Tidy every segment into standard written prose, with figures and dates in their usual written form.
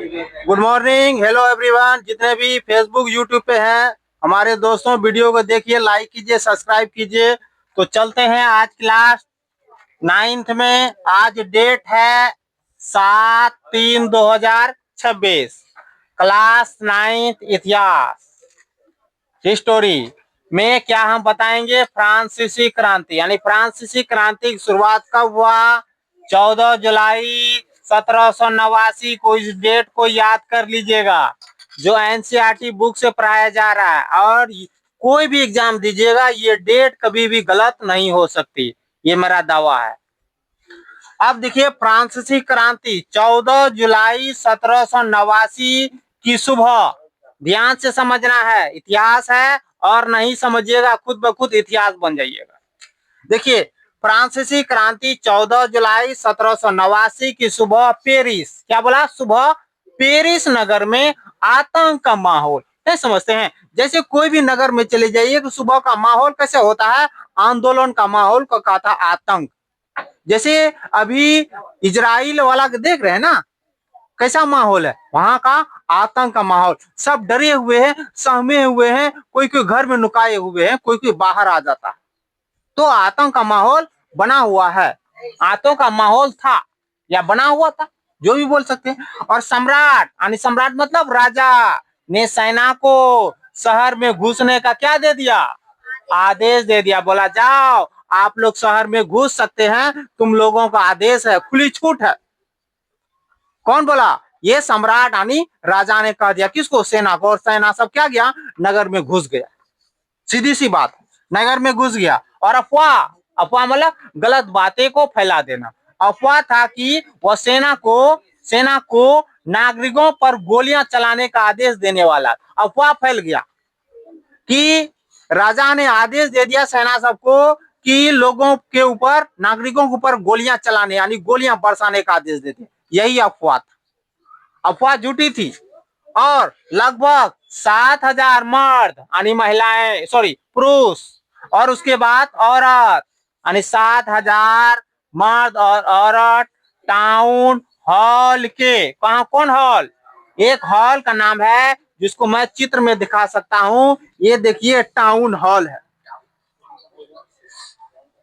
Good morning, hello everyone. जितने भी Facebook YouTube पे हैं हमारे दोस्तों, वीडियो को देखिए, लाइक कीजिए, सब्सक्राइब कीजिए। तो चलते हैं आज क्लास 9th में। आज डेट है 7/3/2026। क्लास 9th इतिहास हिस्टोरी में क्या हम बताएंगे? फ्रांसीसी क्रांति, यानी फ्रांसीसी क्रांति की शुरुआत कब हुआ? 14 जुलाई 1789 को। इस डेट को याद कर लीजिएगा, जो एनसीईआरटी बुक से पढ़ाया जा रहा है। और कोई भी एग्जाम दीजिएगा, ये डेट कभी भी गलत नहीं हो सकती, ये मेरा दावा है। अब देखिए, फ्रांसीसी क्रांति 14 जुलाई 1789 की सुबह। ध्यान से समझना है, इतिहास है, और नहीं समझिएगा खुद ब खुद इतिहास बन जाइएगा। देखिए, फ्रांसीसी क्रांति 14 जुलाई 1789 की सुबह पेरिस, क्या बोला? सुबह पेरिस नगर में आतंक का माहौल। नहीं समझते हैं? जैसे कोई भी नगर में चले जाइए तो सुबह का माहौल कैसे होता है? आंदोलन का माहौल को कहा था आतंक। जैसे अभी इजराइल वाला देख रहे हैं ना, कैसा माहौल है वहां का? आतंक का माहौल। सब डरे हुए हैं, सहमे हुए हैं, कोई कोई घर में नुकाए हुए हैं, कोई कोई बाहर आ जाता है। तो आतंक का माहौल बना हुआ है। आतंक का माहौल था या बना हुआ था, जो भी बोल सकते हैं। और सम्राट, यानी सम्राट मतलब राजा, ने सेना को शहर में घुसने का क्या दे दिया? आदेश दे दिया। बोला, जाओ आप लोग शहर में घुस सकते हैं, तुम लोगों का आदेश है, खुली छूट है। कौन बोला? ये सम्राट यानी राजा ने कह दिया। किसको? सेना को। और सेना सब क्या गया? नगर में घुस गया। सीधी सी बात, नगर में घुस गया। और अफवाह, अफवाह मतलब गलत बातें को फैला देना। अफवाह था कि वह सेना को नागरिकों पर गोलियां चलाने का आदेश देने वाला। अफवाह फैल गया कि राजा ने आदेश दे दिया सेना सबको कि लोगों के ऊपर, नागरिकों के ऊपर गोलियां चलाने, यानी गोलियां बरसाने का आदेश देते। यही अफवाह था। अफवाह झूठी थी। और लगभग 7,000 मर्द यानी महिलाएं, पुरुष, और उसके बाद औरत, यानी 7,000 मर्द और औरत टाउन हॉल के, कहा? कौन हॉल? एक हॉल का नाम है जिसको मैं चित्र में दिखा सकता हूं। ये देखिए, टाउन हॉल है।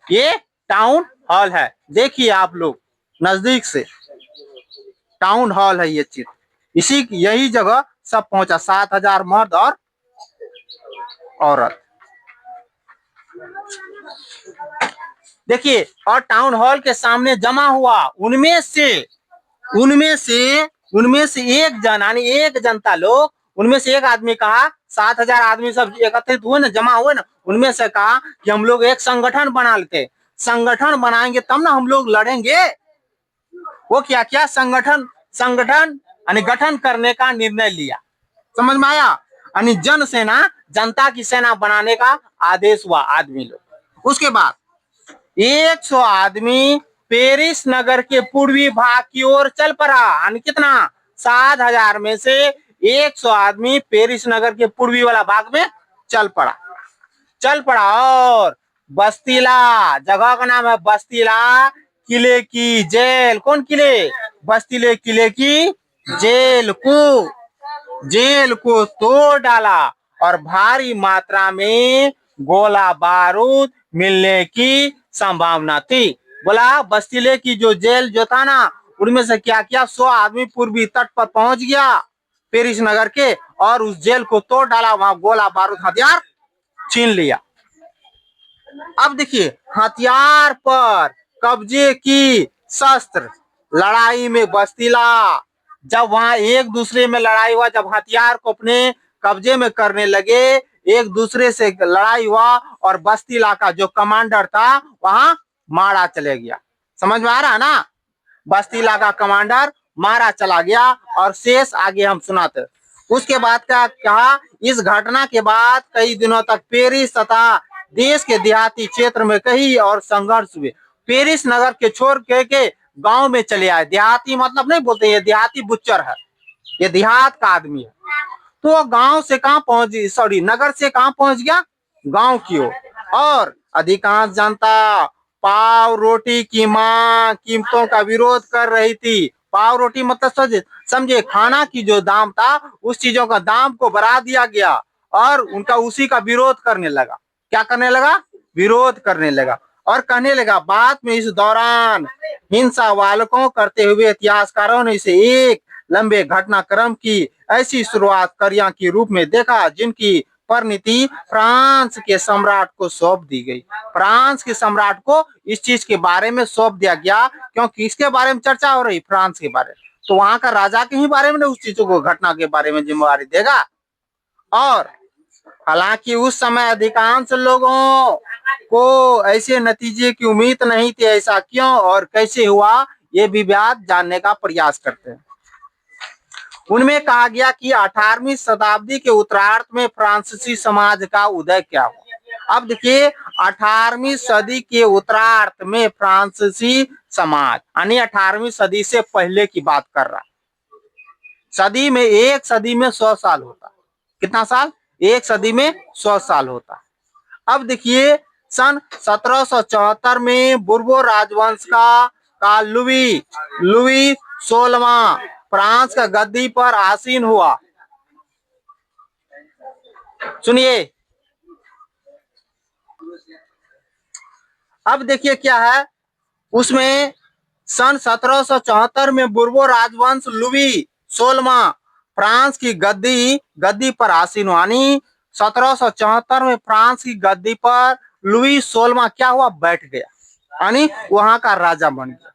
ये टाउन हॉल है, देखिए आप लोग नजदीक से। टाउन हॉल है ये चित्र। यही जगह सब पहुंचा, 7,000 मर्द और औरत। देखिए, और टाउन हॉल के सामने जमा हुआ उनमें से एक जन, यानी एक जनता लोग, उनमें से एक आदमी कहा, 7,000 आदमी सब एकत्रित हुए ना, जमा हुए ना, उनमें से कहा कि हम लोग एक संगठन बना लेते। संगठन बनाएंगे तब ना हम लोग लड़ेंगे। वो क्या क्या? संगठन यानी गठन करने का निर्णय लिया। समझ में आया? यानी जन सेना, जनता की सेना बनाने का आदेश हुआ आदमी लोग। उसके बाद 100 आदमी पेरिस नगर के पूर्वी भाग की ओर चल पड़ा। यानी कितना? 7,000 में से 100 आदमी पेरिस नगर के पूर्वी वाला भाग में चल पड़ा। और बस्तीला, जगह का नाम है बस्तीला, किले की जेल। कौन किले? बस्तीले किले की जेल को तोड़ डाला और भारी मात्रा में गोला बारूद मिलने की संभावना थी। बोला, बस्तीले की जो जेल जो था ना, उनमें से क्या किया? 100 आदमी पूर्वी तट पर पहुंच गया पेरिस नगर के, और उस जेल को तोड़ डाला, वहां गोला बारूद हथियार छीन लिया। अब देखिए, हथियार पर कब्जे की शस्त्र लड़ाई में बस्तीला, जब वहां एक दूसरे में लड़ाई हुआ, जब हथियार को अपने कब्जे में करने लगे, एक दूसरे से लड़ाई हुआ, और बस्तीला का जो कमांडर था वहां मारा चले गया। समझ में आ रहा है ना? बस्तीला का कमांडर मारा चला गया। और शेष आगे हम सुनाते। उसके बाद क्या कहा? इस घटना के बाद कई दिनों तक पेरिस तथा देश के देहाती क्षेत्र में कई और संघर्ष हुए। पेरिस नगर के छोड़ के गांव में चले आए। देहाती मतलब नहीं बोलते, ये देहाती बुच्चर है, ये देहात का आदमी है। तो गांव से कहां पहुंच, नगर से कहां पहुंच गया? गांव की ओर। और अधिकांश जनता पाव रोटी की मांग, कीमतों का विरोध कर रही थी। पाव रोटी मतलब समझे, खाना की जो दाम था उस चीजों का दाम को बढ़ा दिया गया और उनका उसी का विरोध करने लगा। क्या करने लगा? विरोध करने लगा और कहने लगा। बाद में इस दौरान हिंसा वालकों करते हुए इतिहासकारों ने इसे एक लंबे घटनाक्रम की ऐसी शुरुआत करिया के रूप में देखा जिनकी परिणति फ्रांस के सम्राट को सौंप दी गई। फ्रांस के सम्राट को इस चीज के बारे में सौंप दिया गया क्योंकि इसके बारे में चर्चा हो रही, फ्रांस के बारे में, तो वहां का राजा के ही बारे में उस चीजों को, घटना के बारे में जिम्मेवारी देगा। और हालांकि उस समय अधिकांश लोगों को ऐसे नतीजे की उम्मीद नहीं थी। ऐसा क्यों और कैसे हुआ, ये विवाद जानने का प्रयास करते हैं। उनमें कहा गया कि 18वीं शताब्दी के उत्तरार्ध में फ्रांसीसी समाज का उदय क्या हुआ। अब देखिए, 18वीं सदी के उत्तरार्ध में फ्रांसीसी समाज, यानी 18वीं सदी से पहले की बात कर रहा। सदी में, एक सदी में 100 साल होता। कितना साल? एक सदी में 100 साल होता। अब देखिए, सन 1774 में बुर्बो राजवंश का लुई 16वां फ्रांस का गद्दी पर आसीन हुआ। सुनिए, अब देखिए क्या है उसमें, सन 1774 में बुर्बो राजवंश लुई 16वां फ्रांस की गद्दी पर आसीन हुआ। 1774 में फ्रांस की गद्दी पर लुई 16वां क्या हुआ? बैठ गया, यानी वहां का राजा बन गया।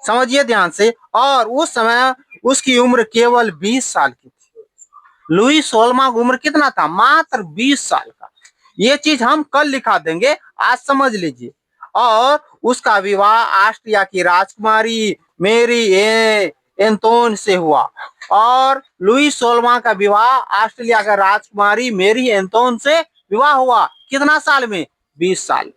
समझिए ध्यान से। और उस समय उसकी उम्र केवल 20 साल की थी। लुई 16वां की उम्र कितना था? मात्र 20 साल का। ये चीज हम कल लिखा देंगे, आज समझ लीजिए। और उसका विवाह ऑस्ट्रिया की राजकुमारी मेरी एंतोन से हुआ। और लुई 16वां का विवाह ऑस्ट्रिया का राजकुमारी मेरी एंतोन से विवाह हुआ। कितना साल में? 20 साल।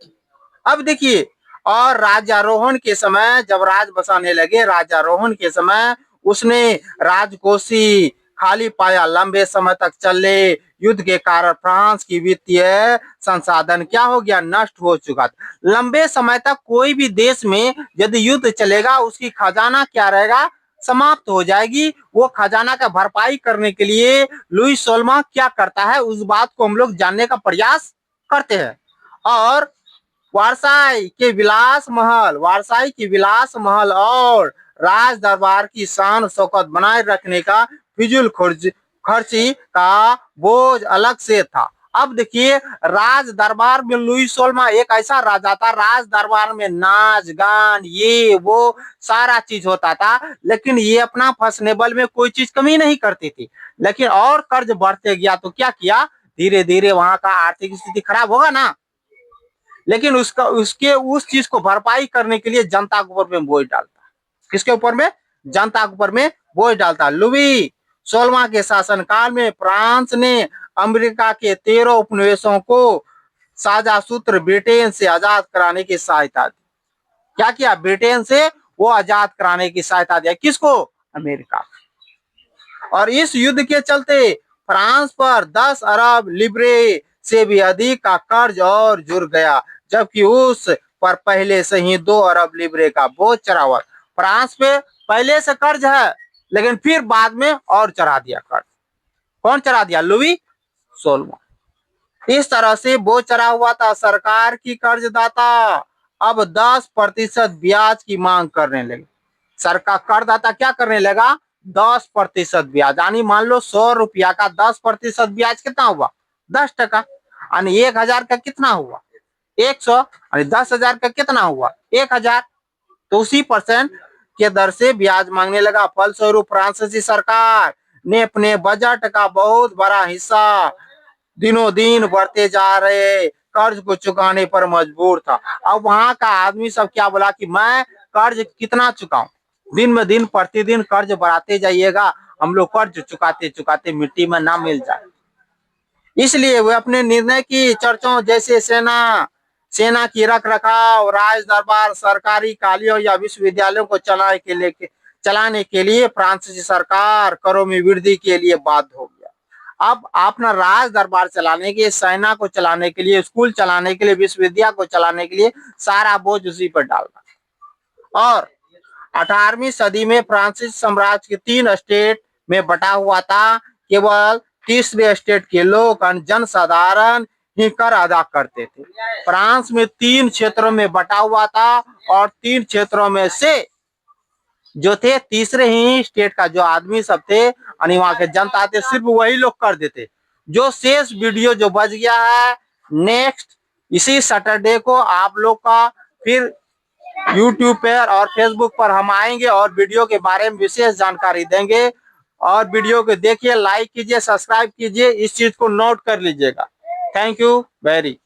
अब देखिए, और राज्यारोहण के समय, जब राज बसाने लगे, राज्यारोहण के समय उसने राजकोषी खाली पाया। लंबे समय तक चले युद्ध के कारण फ्रांस की वित्तीय संसाधन क्या हो गया? नष्ट हो चुका था। लंबे समय तक कोई भी देश में यदि युद्ध चलेगा, उसकी खजाना क्या रहेगा? समाप्त हो जाएगी। वो खजाना का भरपाई करने के लिए लुई 16वां क्या करता है, उस बात को हम लोग जानने का प्रयास करते हैं। और वारसाई के विलास महल और राज दरबार की शान शौकत बनाए रखने का फिजूल खर्ची का बोझ अलग से था। अब देखिए, राज दरबार में लुई 16वां एक ऐसा राजा था, राज दरबार में नाच गान ये वो सारा चीज होता था, लेकिन ये अपना फैशनेबल में कोई चीज कमी नहीं करती थी। लेकिन और कर्ज बढ़ते गया तो क्या किया? धीरे धीरे वहां का आर्थिक स्थिति खराब होगा ना, लेकिन उस चीज को भरपाई करने के लिए जनता के ऊपर में बोझ डालता। किसके ऊपर में? जनता के ऊपर में बोझ डालता। लुई 16वां के शासनकाल में फ्रांस ने अमेरिका के 13 उपनिवेशों को साझा सूत्र ब्रिटेन से आजाद कराने की सहायता दी। क्या किया? ब्रिटेन से वो आजाद कराने की सहायता दिया। किसको? अमेरिका। और इस युद्ध के चलते फ्रांस पर 10 अरब लिब्रे से भी अधिक का कर्ज और जुड़ गया, जबकि उस पर पहले से ही 2 अरब लिब्रे का बोझ चढ़ा हुआ। फ्रांस पे पहले से कर्ज है, लेकिन फिर बाद में और चढ़ा दिया कर्ज। कौन चढ़ा दिया? लुई 16वां। इस तरह से बोझ चढ़ा हुआ था। सरकार की कर्जदाता अब 10% ब्याज की मांग करने लगे। सरकार करदाता क्या करने लगा? 10% ब्याज, यानी मान लो 100 रुपया का 10% ब्याज कितना हुआ? 10%। यानी 1000 का कितना हुआ? 100। 10,000 का कितना हुआ? 1000। तो उसी परसेंट के दर से ब्याज मांगने लगा। फलस्वरूप फ्रांसीसी सरकार ने अपने बजट का बहुत बड़ा हिस्सा दिनों दिन बढ़ते जा रहे कर्ज को चुकाने पर मजबूर था। अब वहां का आदमी सब क्या बोला कि मैं कर्ज कितना चुकाऊं? दिन में दिन प्रतिदिन कर्ज बढ़ाते जाइएगा, हम लोग कर्ज चुकाते चुकाते मिट्टी में ना मिल जाए। इसलिए वे अपने निर्णय की चर्चाओं जैसे सेना की रख रखाव, राज दरबार, सरकारी कॉलेजों या विश्वविद्यालयों को चलाने के लिए फ्रांसीसी सरकार करों में वृद्धि के लिए बाध्य हो गया। अब अपना राज दरबार चलाने के लिए, सेना को चलाने के लिए, स्कूल चलाने के लिए, विश्वविद्यालय को चलाने के लिए सारा बोझ उसी पर डालना। और 18वीं सदी में फ्रांसीसी साम्राज्य के 3 स्टेट में बटा हुआ था। केवल तीसरे स्टेट के लोग जनसाधारण ही कर अदा करते थे। फ्रांस में 3 क्षेत्रों में बटा हुआ था और 3 क्षेत्रों में से जो थे तीसरे ही स्टेट का जो आदमी सब थे यानी वहां के जनता थे, सिर्फ वही लोग कर देते। जो शेष वीडियो जो बच गया है, नेक्स्ट इसी सैटरडे को आप लोग का फिर यूट्यूब पर और फेसबुक पर हम आएंगे और वीडियो के बारे में विशेष जानकारी देंगे। और वीडियो को देखिए, लाइक कीजिए, सब्सक्राइब कीजिए, इस चीज को नोट कर लीजिएगा। Thank you very